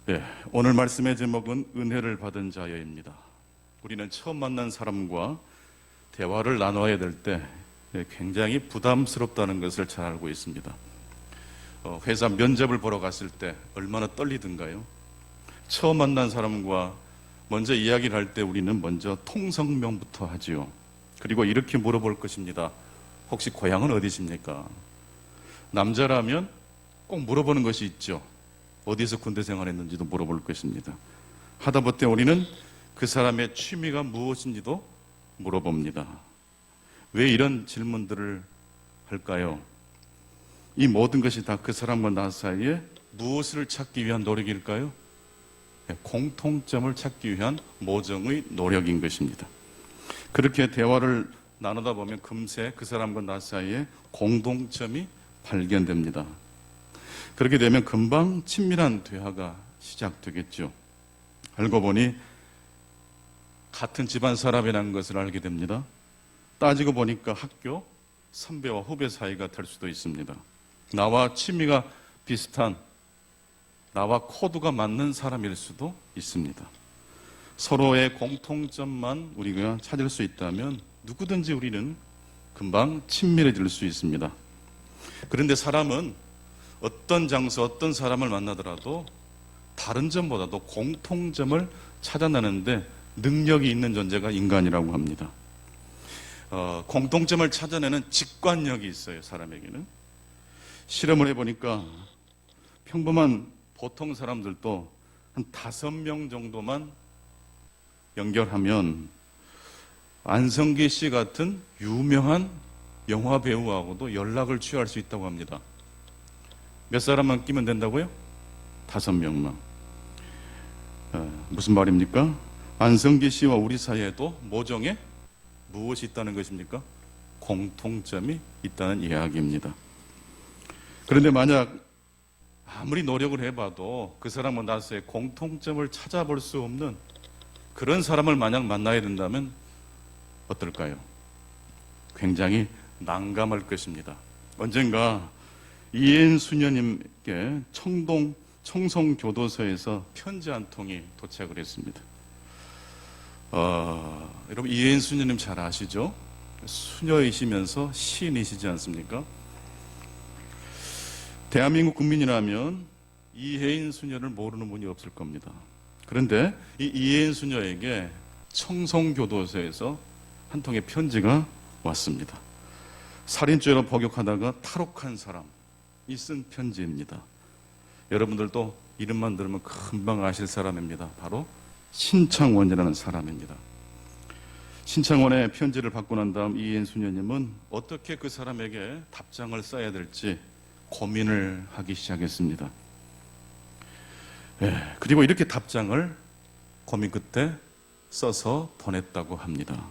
네, 오늘 말씀의 제목은 은혜를 받은 자여입니다. 우리는 처음 만난 사람과 대화를 나눠야 될 때 굉장히 부담스럽다는 것을 잘 알고 있습니다. 회사 면접을 보러 갔을 때 얼마나 떨리던가요? 처음 만난 사람과 먼저 이야기를 할 때 우리는 먼저 통성명부터 하지요. 그리고 이렇게 물어볼 것입니다. 혹시 고향은 어디십니까? 남자라면 꼭 물어보는 것이 있죠. 어디서 군대 생활했는지도 물어볼 것입니다. 하다못해 우리는 그 사람의 취미가 무엇인지도 물어봅니다. 왜 이런 질문들을 할까요? 이 모든 것이 다 그 사람과 나 사이에 무엇을 찾기 위한 노력일까요? 공통점을 찾기 위한 모종의 노력인 것입니다. 그렇게 대화를 나누다 보면 금세 그 사람과 나 사이에 공동점이 발견됩니다. 그렇게 되면 금방 친밀한 대화가 시작되겠죠. 알고 보니 같은 집안 사람이라는 것을 알게 됩니다. 따지고 보니까 학교 선배와 후배 사이가 될 수도 있습니다. 나와 취미가 비슷한, 나와 코드가 맞는 사람일 수도 있습니다. 서로의 공통점만 우리가 찾을 수 있다면 누구든지 우리는 금방 친밀해질 수 있습니다. 그런데 사람은 어떤 장소, 어떤 사람을 만나더라도 다른 점보다도 공통점을 찾아내는데 능력이 있는 존재가 인간이라고 합니다. 공통점을 찾아내는 직관력이 있어요, 사람에게는. 실험을 해보니까 평범한 보통 사람들도 한 5명 정도만 연결하면 안성기 씨 같은 유명한 영화 배우하고도 연락을 취할 수 있다고 합니다. 몇 사람만 끼면 된다고요? 5명만. 무슨 말입니까? 안성기 씨와 우리 사이에도 모종의 무엇이 있다는 것입니까? 공통점이 있다는 이야기입니다. 그런데 만약 아무리 노력을 해봐도 그 사람과 나 사이에 공통점을 찾아볼 수 없는 그런 사람을 만약 만나야 된다면 어떨까요? 굉장히 난감할 것입니다. 언젠가 이혜인 수녀님께 청송교도소에서 편지 한 통이 도착을 했습니다. 여러분 이혜인 수녀님 잘 아시죠? 수녀이시면서 시인이시지 않습니까? 대한민국 국민이라면 이혜인 수녀를 모르는 분이 없을 겁니다. 그런데 이 이혜인 수녀에게 청송교도소에서 한 통의 편지가 왔습니다. 살인죄로 복역하다가 탈옥한 사람이 쓴 편지입니다. 여러분들도 이름만 들으면 금방 아실 사람입니다. 바로 신창원이라는 사람입니다. 신창원의 편지를 받고 난 다음 이혜인 수녀님은 어떻게 그 사람에게 답장을 써야 될지 고민을 하기 시작했습니다. 그리고 이렇게 답장을 고민 끝에 써서 보냈다고 합니다.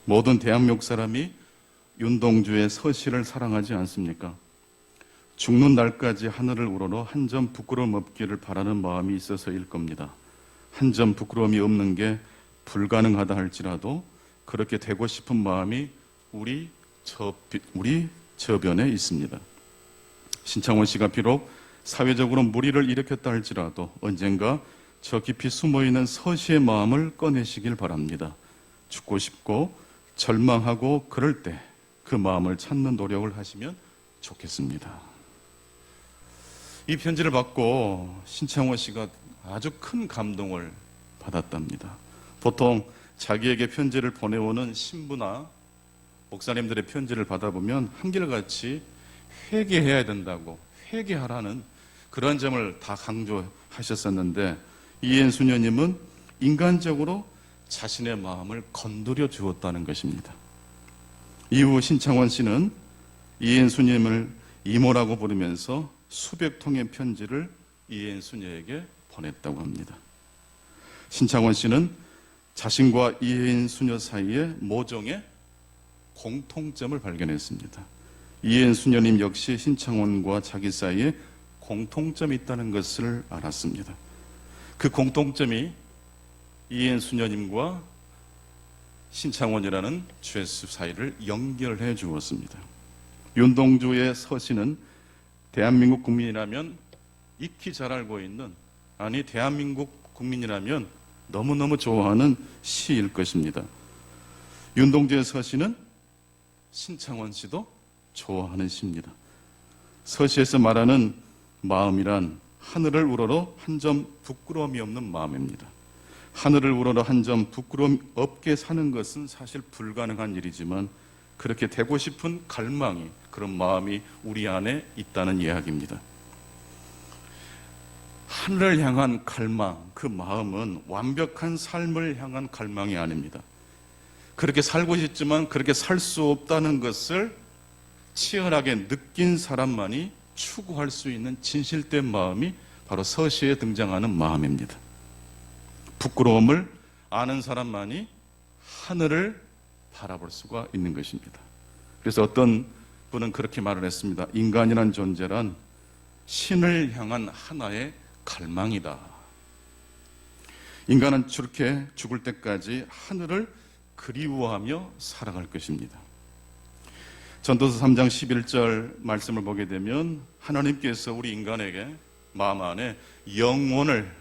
모든 대한민국 사람이 윤동주의 서시를 사랑하지 않습니까? 죽는 날까지 하늘을 우러러 한 점 부끄러움 없기를 바라는 마음이 있어서일 겁니다. 한 점 부끄러움이 없는 게 불가능하다 할지라도 그렇게 되고 싶은 마음이 우리 저변에 있습니다. 신창원 씨가 비록 사회적으로 무리를 일으켰다 할지라도 언젠가 저 깊이 숨어있는 서시의 마음을 꺼내시길 바랍니다. 죽고 싶고 절망하고 그럴 때 그 마음을 찾는 노력을 하시면 좋겠습니다. 이 편지를 받고 신창원 씨가 아주 큰 감동을 받았답니다. 보통 자기에게 편지를 보내오는 신부나 목사님들의 편지를 받아보면 한결같이 회개해야 된다고, 회개하라는 그런 점을 다 강조하셨었는데 이혜인 수녀님은 인간적으로 자신의 마음을 건드려 주었다는 것입니다. 이후 신창원 씨는 이혜인 수녀님을 이모라고 부르면서 수백 통의 편지를 이혜인 수녀에게 보냈다고 합니다. 신창원 씨는 자신과 이혜인 수녀 사이에 모종의 공통점을 발견했습니다. 이혜인 수녀님 역시 신창원과 자기 사이에 공통점이 있다는 것을 알았습니다. 그 공통점이 이혜인 수녀님과 신창원이라는 죄수 사이를 연결해 주었습니다. 윤동주의 서시는 대한민국 국민이라면 익히 잘 알고 있는 아니 대한민국 국민이라면 너무너무 좋아하는 시일 것입니다. 윤동주의 서시는 신창원 씨도 좋아하는 시입니다. 서시에서 말하는 마음이란 하늘을 우러러 한 점 부끄러움이 없는 마음입니다. 하늘을 우러러 한 점 부끄러움 없게 사는 것은 사실 불가능한 일이지만 그렇게 되고 싶은 갈망이, 그런 마음이 우리 안에 있다는 이야기입니다. 하늘을 향한 갈망, 그 마음은 완벽한 삶을 향한 갈망이 아닙니다. 그렇게 살고 싶지만 그렇게 살 수 없다는 것을 치열하게 느낀 사람만이 추구할 수 있는 진실된 마음이 바로 서시에 등장하는 마음입니다. 부끄러움을 아는 사람만이 하늘을 바라볼 수가 있는 것입니다. 그래서 어떤 분은 그렇게 말을 했습니다. 인간이란 존재란 신을 향한 하나의 갈망이다. 인간은 저렇게 죽을 때까지 하늘을 그리워하며 살아갈 것입니다. 전도서 3장 11절 말씀을 보게 되면 하나님께서 우리 인간에게 마음 안에 영원을,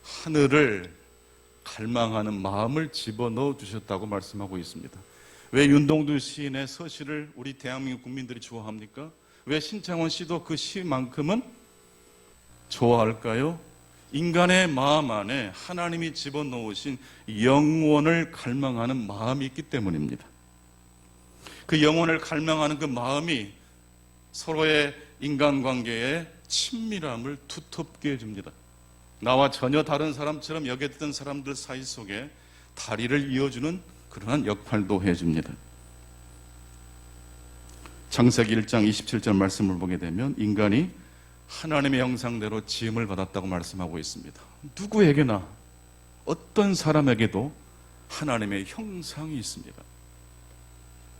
하늘을 갈망하는 마음을 집어넣어 주셨다고 말씀하고 있습니다. 왜 윤동주 시인의 서시를 우리 대한민국 국민들이 좋아합니까? 왜 신창원 씨도 그 시만큼은 좋아할까요? 인간의 마음 안에 하나님이 집어넣으신 영원을 갈망하는 마음이 있기 때문입니다. 그 영혼을 갈망하는 그 마음이 서로의 인간관계에 친밀함을 두텁게 해줍니다. 나와 전혀 다른 사람처럼 여겼던 사람들 사이 속에 다리를 이어주는 그러한 역할도 해줍니다. 창세기 1장 27절 말씀을 보게 되면 인간이 하나님의 형상대로 지음을 받았다고 말씀하고 있습니다. 누구에게나, 어떤 사람에게도 하나님의 형상이 있습니다.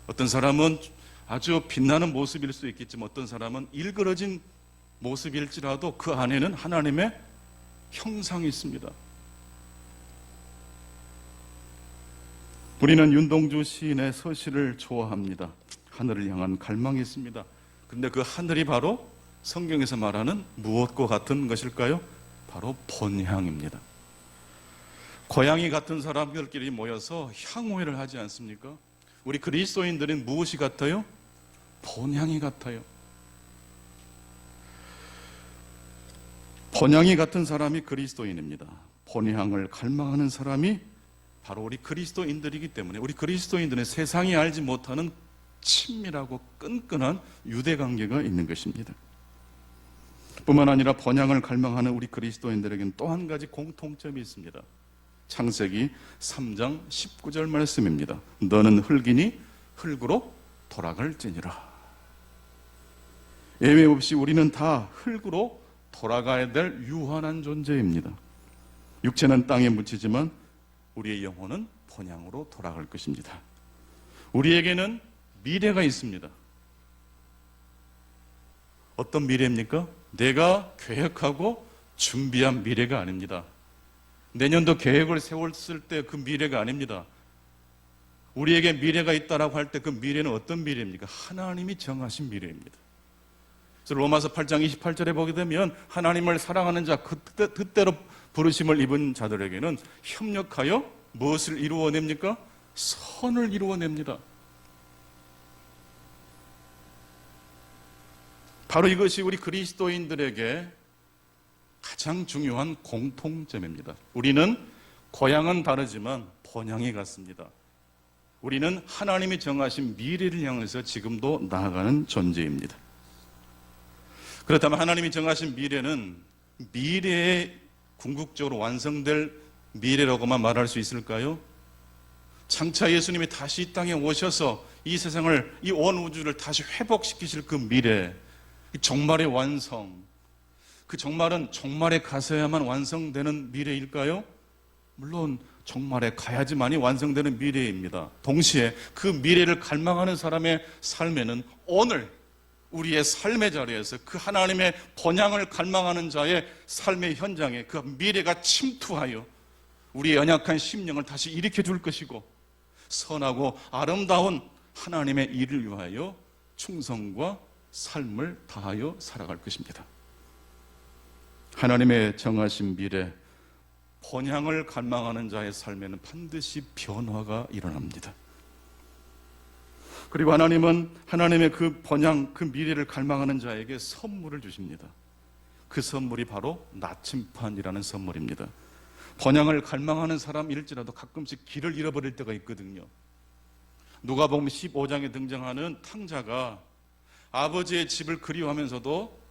어떤 사람은 아주 빛나는 모습일 수 있겠지만 어떤 사람은 일그러진 모습일지라도 그 안에는 하나님의 형상이 있습니다. 우리는 윤동주 시인의 서시를 좋아합니다. 하늘을 향한 갈망이 있습니다. 그런데 그 하늘이 바로 성경에서 말하는 무엇과 같은 것일까요? 바로 본향입니다. 고양이 같은 사람들끼리 모여서 향후회를 하지 않습니까? 우리 그리스도인들은 무엇이 같아요? 본향이 같아요. 본향이 같은 사람이 그리스도인입니다. 본향을 갈망하는 사람이 바로 우리 그리스도인들이기 때문에 우리 그리스도인들은 세상이 알지 못하는 친밀하고 끈끈한 유대관계가 있는 것입니다. 뿐만 아니라 본향을 갈망하는 우리 그리스도인들에게는 또 한 가지 공통점이 있습니다. 창세기 3장 19절 말씀입니다. 너는 흙이니 흙으로 돌아갈지니라. 예외 없이 우리는 다 흙으로 돌아가야 될 유한한 존재입니다. 육체는 땅에 묻히지만 우리의 영혼은 본향으로 돌아갈 것입니다. 우리에게는 미래가 있습니다. 어떤 미래입니까? 내가 계획하고 준비한 미래가 아닙니다. 내년도 계획을 세웠을 때 그 미래가 아닙니다. 우리에게 미래가 있다라고 할 때 그 미래는 어떤 미래입니까? 하나님이 정하신 미래입니다. 그래서 로마서 8장 28절에 보게 되면 하나님을 사랑하는 자, 그때로 부르심을 입은 자들에게는 협력하여 무엇을 이루어냅니까? 선을 이루어냅니다. 바로 이것이 우리 그리스도인들에게 가장 중요한 공통점입니다. 우리는 고향은 다르지만 본향이 같습니다. 우리는 하나님이 정하신 미래를 향해서 지금도 나아가는 존재입니다. 그렇다면 하나님이 정하신 미래는 미래에 궁극적으로 완성될 미래라고만 말할 수 있을까요? 장차 예수님이 다시 이 땅에 오셔서 이 세상을, 이 온 우주를 다시 회복시키실 그 미래, 종말의 완성, 그 종말은 종말에 가서야만 완성되는 미래일까요? 물론 종말에 가야지만이 완성되는 미래입니다. 동시에 그 미래를 갈망하는 사람의 삶에는 오늘 우리의 삶의 자리에서 그 하나님의 본향을 갈망하는 자의 삶의 현장에 그 미래가 침투하여 우리의 연약한 심령을 다시 일으켜 줄 것이고 선하고 아름다운 하나님의 일을 위하여 충성과 삶을 다하여 살아갈 것입니다. 하나님의 정하신 미래, 번향을 갈망하는 자의 삶에는 반드시 변화가 일어납니다. 그리고 하나님은 하나님의 그 번향, 그 미래를 갈망하는 자에게 선물을 주십니다. 그 선물이 바로 나침판이라는 선물입니다. 번향을 갈망하는 사람일지라도 가끔씩 길을 잃어버릴 때가 있거든요. 누가복음 15장에 등장하는 탕자가 아버지의 집을 그리워하면서도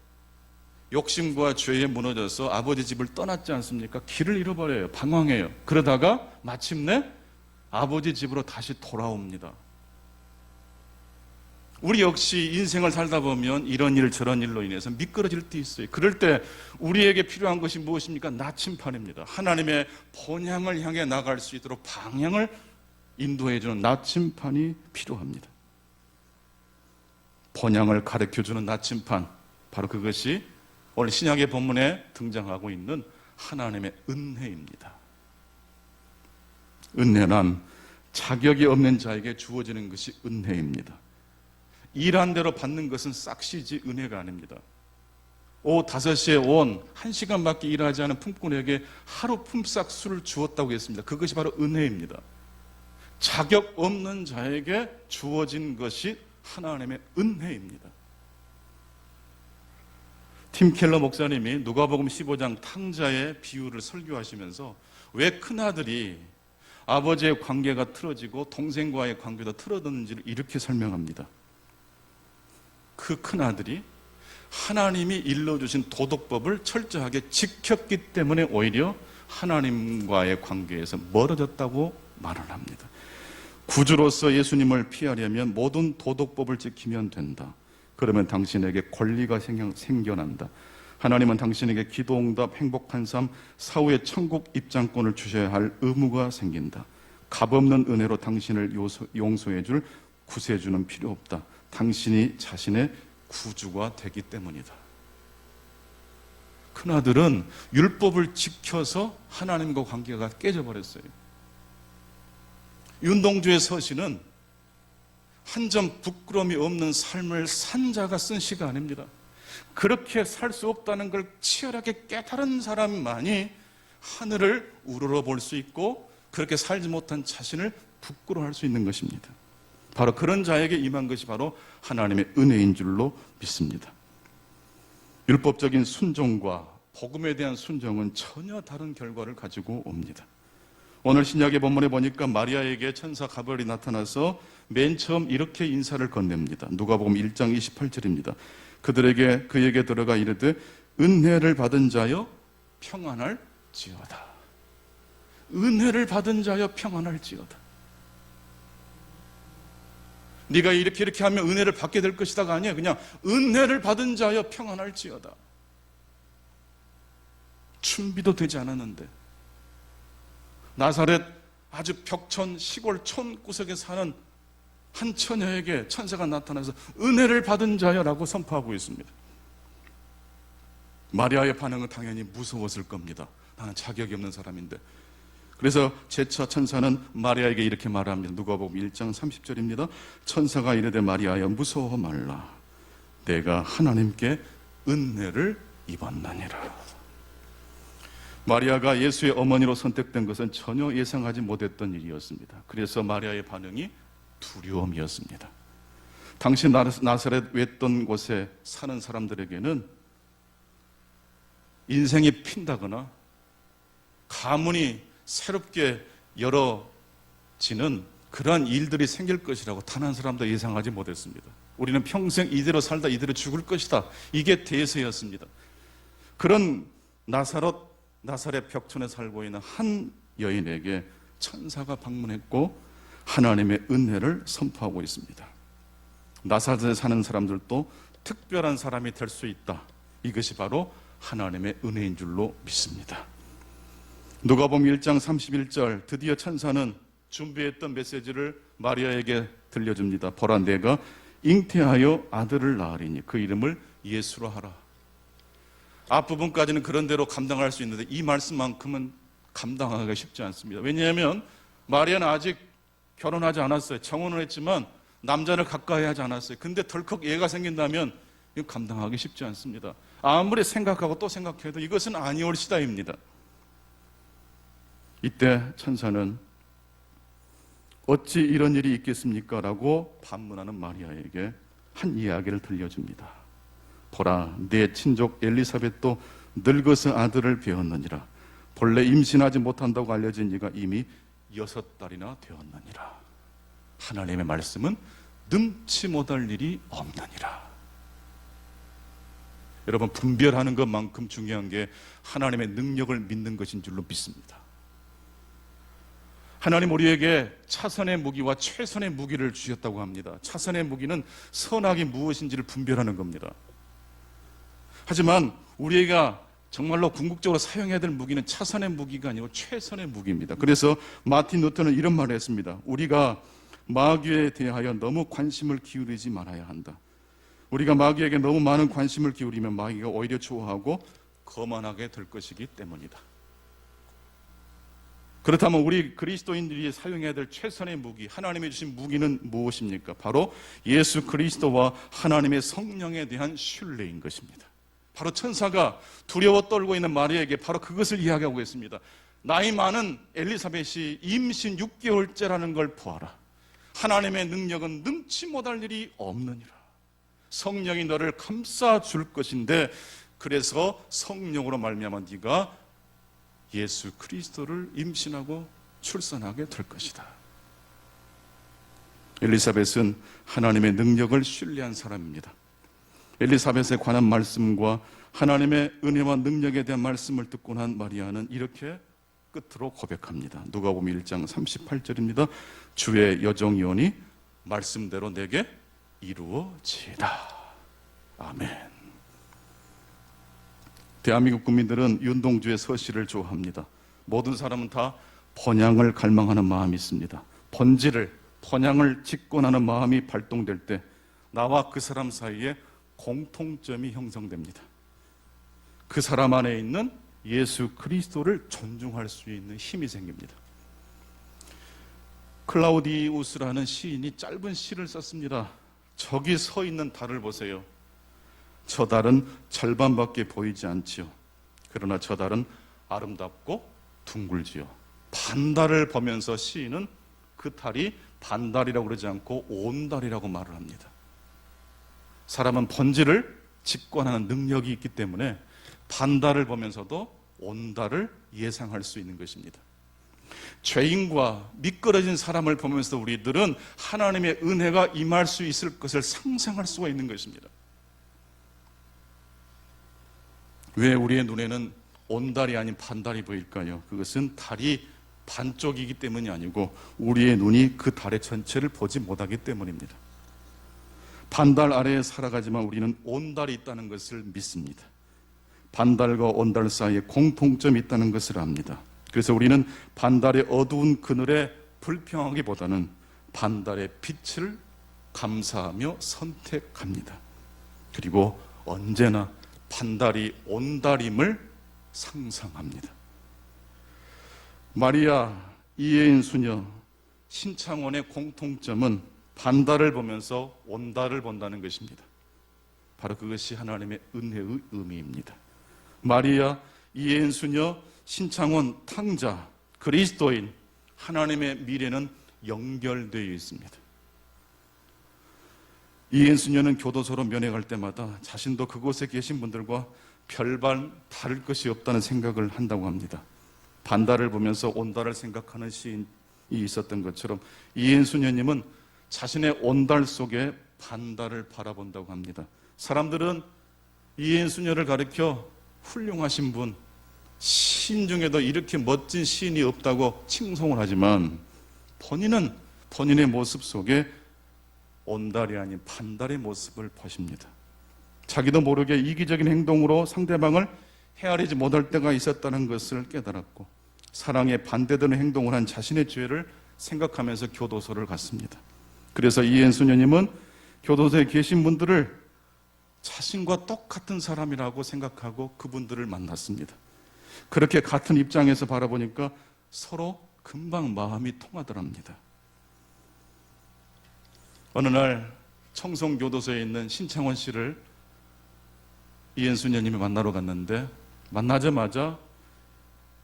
욕심과 죄에 무너져서 아버지 집을 떠났지 않습니까? 길을 잃어버려요. 방황해요. 그러다가 마침내 아버지 집으로 다시 돌아옵니다. 우리 역시 인생을 살다 보면 이런 일 저런 일로 인해서 미끄러질 때 있어요. 그럴 때 우리에게 필요한 것이 무엇입니까? 나침판입니다. 하나님의 본향을 향해 나갈 수 있도록 방향을 인도해주는 나침판이 필요합니다. 본향을 가르쳐주는 나침판, 바로 그것이 오늘 신약의 본문에 등장하고 있는 하나님의 은혜입니다. 은혜란 자격이 없는 자에게 주어지는 것이 은혜입니다. 일한 대로 받는 것은 싹시지 은혜가 아닙니다. 오후 5시에 온 1시간밖에 일하지 않은 품꾼에게 하루 품삯 술을 주었다고 했습니다. 그것이 바로 은혜입니다. 자격 없는 자에게 주어진 것이 하나님의 은혜입니다. 팀 켈러 목사님이 누가복음 15장 탕자의 비유를 설교하시면서 왜 큰아들이 아버지의 관계가 틀어지고 동생과의 관계도 틀어졌는지를 이렇게 설명합니다. 그 큰아들이 하나님이 일러주신 도덕법을 철저하게 지켰기 때문에 오히려 하나님과의 관계에서 멀어졌다고 말을 합니다. 구주로서 예수님을 피하려면 모든 도덕법을 지키면 된다. 그러면 당신에게 권리가 생겨난다. 하나님은 당신에게 기도응답, 행복한 삶, 사후의 천국 입장권을 주셔야 할 의무가 생긴다. 값없는 은혜로 당신을 용서해 줄 구세주는 필요 없다. 당신이 자신의 구주가 되기 때문이다. 큰아들은 율법을 지켜서 하나님과 관계가 깨져버렸어요. 윤동주의 서신은 한 점 부끄러움이 없는 삶을 산 자가 쓴 시가 아닙니다. 그렇게 살 수 없다는 걸 치열하게 깨달은 사람만이 하늘을 우러러볼 수 있고 그렇게 살지 못한 자신을 부끄러워할 수 있는 것입니다. 바로 그런 자에게 임한 것이 바로 하나님의 은혜인 줄로 믿습니다. 율법적인 순종과 복음에 대한 순종은 전혀 다른 결과를 가지고 옵니다. 오늘 신약의 본문에 보니까 마리아에게 천사 가브리엘이 나타나서 맨 처음 이렇게 인사를 건넵니다. 누가복음 1장 28절입니다. 그에게 들어가 이르되 은혜를 받은 자여 평안할지어다. 은혜를 받은 자여 평안할지어다. 네가 이렇게 하면 은혜를 받게 될 것이다가 아니에요. 그냥 은혜를 받은 자여 평안할지어다. 준비도 되지 않았는데 나사렛 아주 벽천 시골 촌 구석에 사는 한 처녀에게 천사가 나타나서 은혜를 받은 자여라고 선포하고 있습니다. 마리아의 반응은 당연히 무서웠을 겁니다. 나는 자격이 없는 사람인데. 그래서 제차 천사는 마리아에게 이렇게 말합니다. 누가복음 1장 30절입니다. 천사가 이르되 마리아여 무서워 말라. 내가 하나님께 은혜를 입었나니라. 마리아가 예수의 어머니로 선택된 것은 전혀 예상하지 못했던 일이었습니다. 그래서 마리아의 반응이 두려움이었습니다. 당시 나사렛 외던 곳에 사는 사람들에게는 인생이 핀다거나 가문이 새롭게 열어지는 그러한 일들이 생길 것이라고 단 한 사람도 예상하지 못했습니다. 우리는 평생 이대로 살다 이대로 죽을 것이다. 이게 대세였습니다. 그런 나사렛 벽촌에 살고 있는 한 여인에게 천사가 방문했고 하나님의 은혜를 선포하고 있습니다. 나사렛에 사는 사람들도 특별한 사람이 될 수 있다. 이것이 바로 하나님의 은혜인 줄로 믿습니다. 누가복음 1장 31절 드디어 천사는 준비했던 메시지를 마리아에게 들려줍니다. 보라 내가 잉태하여 아들을 낳으리니 그 이름을 예수로 하라. 앞부분까지는 그런 대로 감당할 수 있는데 이 말씀만큼은 감당하기가 쉽지 않습니다. 왜냐하면 마리아는 아직 결혼하지 않았어요. 청혼을 했지만 남자를 가까이 하지 않았어요. 근데 덜컥 얘가 생긴다면 이거 감당하기 쉽지 않습니다. 아무리 생각하고 또 생각해도 이것은 아니올시다입니다. 이때 천사는 어찌 이런 일이 있겠습니까? 라고 반문하는 마리아에게 한 이야기를 들려줍니다. 보라, 네 친족 엘리사벳도 늙어서 아들을 배었느니라. 본래 임신하지 못한다고 알려진 이가 이미 6달이나 되었느니라. 하나님의 말씀은 능치 못할 일이 없느니라. 여러분, 분별하는 것만큼 중요한 게 하나님의 능력을 믿는 것인 줄로 믿습니다. 하나님 우리에게 차선의 무기와 최선의 무기를 주셨다고 합니다. 차선의 무기는 선악이 무엇인지를 분별하는 겁니다. 하지만 우리가 정말로 궁극적으로 사용해야 될 무기는 차선의 무기가 아니고 최선의 무기입니다. 그래서 마틴 루터는 이런 말을 했습니다. 우리가 마귀에 대하여 너무 관심을 기울이지 말아야 한다. 우리가 마귀에게 너무 많은 관심을 기울이면 마귀가 오히려 좋아하고 거만하게 될 것이기 때문이다. 그렇다면 우리 그리스도인들이 사용해야 될 최선의 무기, 하나님이 주신 무기는 무엇입니까? 바로 예수 그리스도와 하나님의 성령에 대한 신뢰인 것입니다. 바로 천사가 두려워 떨고 있는 마리아에게 바로 그것을 이야기하고 있습니다. 나이 많은 엘리사벳이 임신 6개월째라는 걸 보아라. 하나님의 능력은 능치 못할 일이 없느니라. 성령이 너를 감싸줄 것인데, 그래서 성령으로 말미암아 네가 예수 그리스도를 임신하고 출산하게 될 것이다. 엘리사벳은 하나님의 능력을 신뢰한 사람입니다. 엘리사벳에 관한 말씀과 하나님의 은혜와 능력에 대한 말씀을 듣고 난 마리아는 이렇게 끝으로 고백합니다. 누가복음 1장 38절입니다. 주의 여정이오니 말씀대로 내게 이루어지이다. 아멘. 대한민국 국민들은 윤동주의 서시를 좋아합니다. 모든 사람은 다 번향을 갈망하는 마음이 있습니다. 번향을 직권하는 마음이 발동될 때 나와 그 사람 사이에 공통점이 형성됩니다. 그 사람 안에 있는 예수 그리스도를 존중할 수 있는 힘이 생깁니다. 클라우디우스라는 시인이 짧은 시를 썼습니다. 저기 서 있는 달을 보세요. 저 달은 절반밖에 보이지 않지요. 그러나 저 달은 아름답고 둥글지요. 반달을 보면서 시인은 그 달이 반달이라고 그러지 않고 온달이라고 말을 합니다. 사람은 번지를 직관하는 능력이 있기 때문에 반달을 보면서도 온달을 예상할 수 있는 것입니다. 죄인과 미끄러진 사람을 보면서 우리들은 하나님의 은혜가 임할 수 있을 것을 상상할 수가 있는 것입니다. 왜 우리의 눈에는 온달이 아닌 반달이 보일까요? 그것은 달이 반쪽이기 때문이 아니고 우리의 눈이 그 달의 전체를 보지 못하기 때문입니다. 반달 아래에 살아가지만 우리는 온달이 있다는 것을 믿습니다. 반달과 온달 사이에 공통점이 있다는 것을 압니다. 그래서 우리는 반달의 어두운 그늘에 불평하기보다는 반달의 빛을 감사하며 선택합니다. 그리고 언제나 반달이 온달임을 상상합니다. 마리아 이혜인 수녀 신창원의 공통점은 반달을 보면서 온달을 본다는 것입니다. 바로 그것이 하나님의 은혜의 의미입니다. 마리아 이혜인 수녀 신창원 탕자 그리스도인 하나님의 미래는 연결되어 있습니다. 이혜인 수녀는 교도소로 면회갈 때마다 자신도 그곳에 계신 분들과 별반 다를 것이 없다는 생각을 한다고 합니다. 반달을 보면서 온달을 생각하는 시인이 있었던 것처럼 이혜인 수녀님은 자신의 온달 속에 반달을 바라본다고 합니다. 사람들은 이혜인 수녀를 가리켜 훌륭하신 분, 시인 중에도 이렇게 멋진 시인이 없다고 칭송을 하지만 본인은 본인의 모습 속에 온달이 아닌 반달의 모습을 보십니다. 자기도 모르게 이기적인 행동으로 상대방을 헤아리지 못할 때가 있었다는 것을 깨달았고 사랑에 반대되는 행동을 한 자신의 죄를 생각하면서 교도소를 갔습니다. 그래서 이혜인 수녀님은 교도소에 계신 분들을 자신과 똑같은 사람이라고 생각하고 그분들을 만났습니다. 그렇게 같은 입장에서 바라보니까 서로 금방 마음이 통하더랍니다. 어느 날 청송교도소에 있는 신창원 씨를 이엔 수녀님을 만나러 갔는데 만나자마자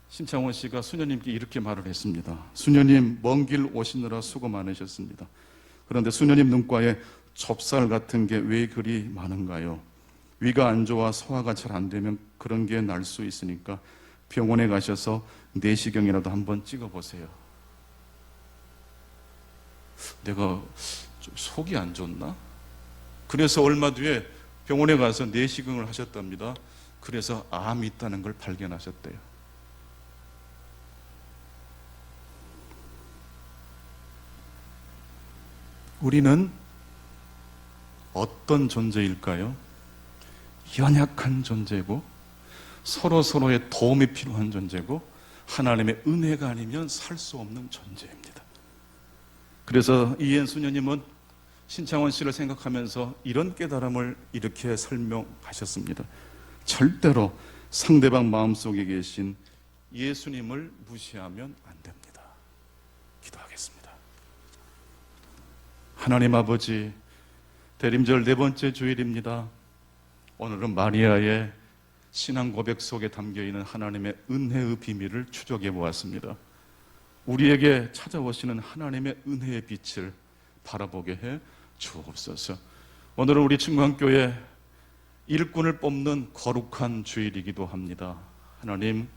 신창원 씨가 수녀님께 이렇게 말을 했습니다. 수녀님, 먼 길 오시느라 수고 많으셨습니다. 그런데 수녀님 눈가에 좁쌀 같은 게 왜 그리 많은가요? 위가 안 좋아 소화가 잘 안 되면 그런 게 날 수 있으니까 병원에 가셔서 내시경이라도 한번 찍어보세요. 내가 좀 속이 안 좋나? 그래서 얼마 뒤에 병원에 가서 내시경을 하셨답니다. 그래서 암이 있다는 걸 발견하셨대요. 우리는 어떤 존재일까요? 연약한 존재고 서로의 도움이 필요한 존재고 하나님의 은혜가 아니면 살 수 없는 존재입니다. 그래서 이엔 수녀님은 신창원 씨를 생각하면서 이런 깨달음을 이렇게 설명하셨습니다. 절대로 상대방 마음속에 계신 예수님을 무시하면 안 됩니다. 기도하겠습니다. 하나님 아버지, 대림절 4번째 주일입니다. 오늘은 마리아의 신앙 고백 속에 담겨있는 하나님의 은혜의 비밀을 추적해 보았습니다. 우리에게 찾아오시는 하나님의 은혜의 빛을 바라보게 해 주옵소서. 오늘은 우리 친구한교회 일꾼을 뽑는 거룩한 주일이기도 합니다. 하나님,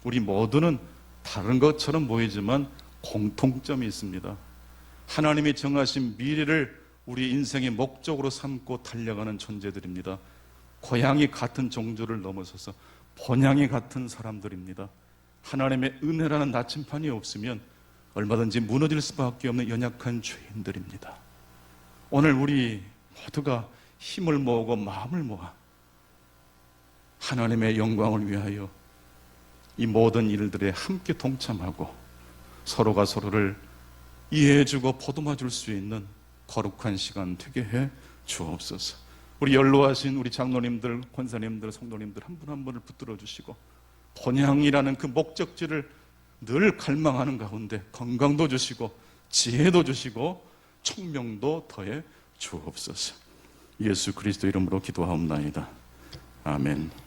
우리 모두는 다른 것처럼 보이지만 공통점이 있습니다. 하나님이 정하신 미래를 우리 인생의 목적으로 삼고 달려가는 존재들입니다. 고향이 같은 종교를 넘어서서 본향이 같은 사람들입니다. 하나님의 은혜라는 나침판이 없으면 얼마든지 무너질 수밖에 없는 연약한 죄인들입니다. 오늘 우리 모두가 힘을 모으고 마음을 모아 하나님의 영광을 위하여 이 모든 일들에 함께 동참하고 서로가 서로를 이해해주고 보듬어줄 수 있는 거룩한 시간 되게 해 주옵소서. 우리 연로하신 우리 장로님들, 권사님들, 성도님들 한 분 한 분을 붙들어 주시고 본향이라는 그 목적지를 늘 갈망하는 가운데 건강도 주시고 지혜도 주시고 총명도 더해 주옵소서. 예수 그리스도 이름으로 기도하옵나이다. 아멘.